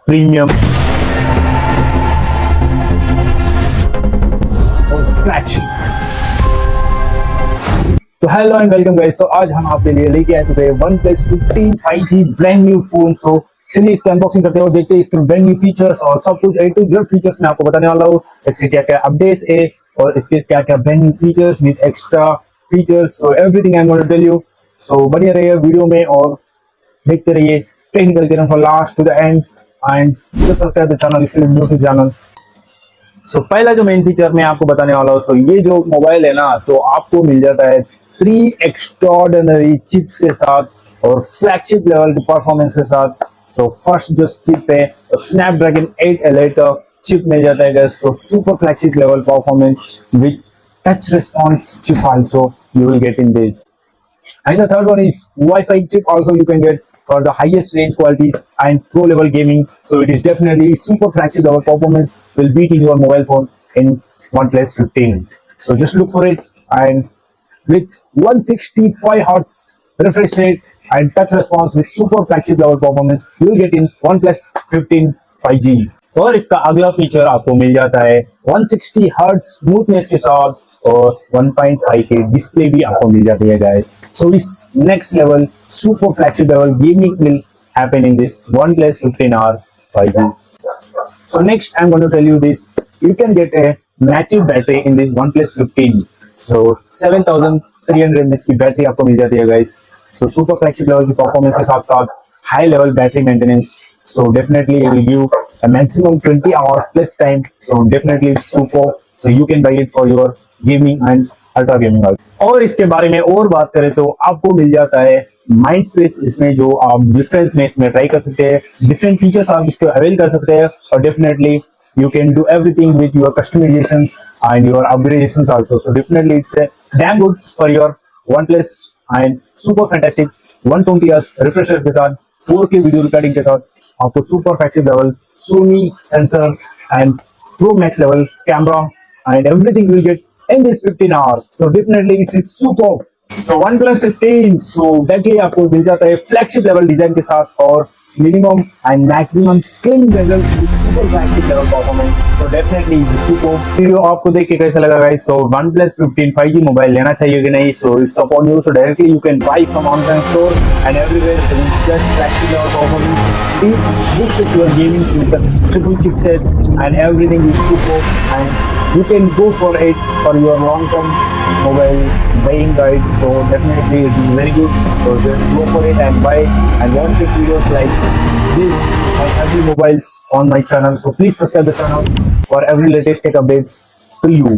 Premium और flagship. तो hello and welcome guys. तो आज हम आपके लिए लेके आ चुके हैं OnePlus 15 5G brand new phone. So चलिए इसकी अनबॉक्सिंग करते हैं और देखते हैं इसके ब्रांड न्यू फीचर्स और सब कुछ A to Z फीचर्स मैं आपको बताने वाला हूँ। इसके क्या क्या अपडेट्स है और इसके क्या क्या brand new features with extra features. So everything I am going to tell you. So बने रहिए वीडियो में और देखते रहिए technical Kiran from last to the end and just subscribe the channel if you new to channel. So पहला जो main feature मैं आपको बताने वाला हूँ, सो ये जो मोबाइल है ना, तो आपको मिल जाता है 3 एक्स्ट्राऑर्डिनरी चिप्स के साथ और फ्लैगशिप लेवल के परफॉर्मेंस के साथ। सो फर्स्ट जो चिप है स्नैपड्रैगन 8 चिप मिल जाता है। So super flagship level performance with touch response chip also you will get in this. And the third one is Wi-Fi chip also you can get for the highest range qualities and pro level gaming. So it is definitely super flagship level performance will beat in your mobile phone in OnePlus 15. So just look for it. And with 165 Hz refresh rate and touch response with super flagship level performance you will get in OnePlus 15 5G. और इसका अगला feature आपको मिल जाता है 160 Hz smoothness के साथ और 1.5 के डिस्प्ले भी आपको मिल जाती है गाइस। सो इस next level super flagship level gaming will happen in this OnePlus 15R 5G. So next I'm going to tell you this. You can get a massive battery in this OnePlus 15. So 7300 mAh की battery आपको मिल जाती है guys. So super flagship level की performance के साथ साथ high level battery maintenance. So definitely it will give a maximum 20 hours plus time. So definitely it's super. So you can buy it for your gaming and ultra gaming. और इसके बारे में और बात करें तो आपको मिल जाता है माइंड स्पेस। इसमें जो आप डिफरेंस में इसमें ट्राई कर सकते हैं, डिफरेंट फीचर्स आप इसको अवेल कर सकते हैं और definitely you can do everything with your customizations and your upgradations also. So definitely it's a damn good for your OnePlus and super fantastic 120 Hz refresh rate के साथ 4K वीडियो रिकॉर्डिंग के साथ आपको super flagship level Sony sensors and pro max level camera and everything you will get in this 15R. So definitely it's super. So OnePlus 15 so directly आपको मिल जाता है flagship level design के साथ और minimum and maximum slim bezels with super flagship level performance. तो definitely is super. Video आपको देख के कैसा लगा गाइस? तो OnePlus 15 5G मोबाइल लेना चाहिए कि नहीं? So it's upon you. So directly you can buy from online store and everywhere. So it's just flagship level performance. It boosts your gaming with the triple chipsets and everything is super and you can go for it for your long-term mobile buying guide. So definitely it is very good. So just go for it and buy and watch the videos like this on every mobiles on my channel. So please subscribe the channel for every latest tech updates to you.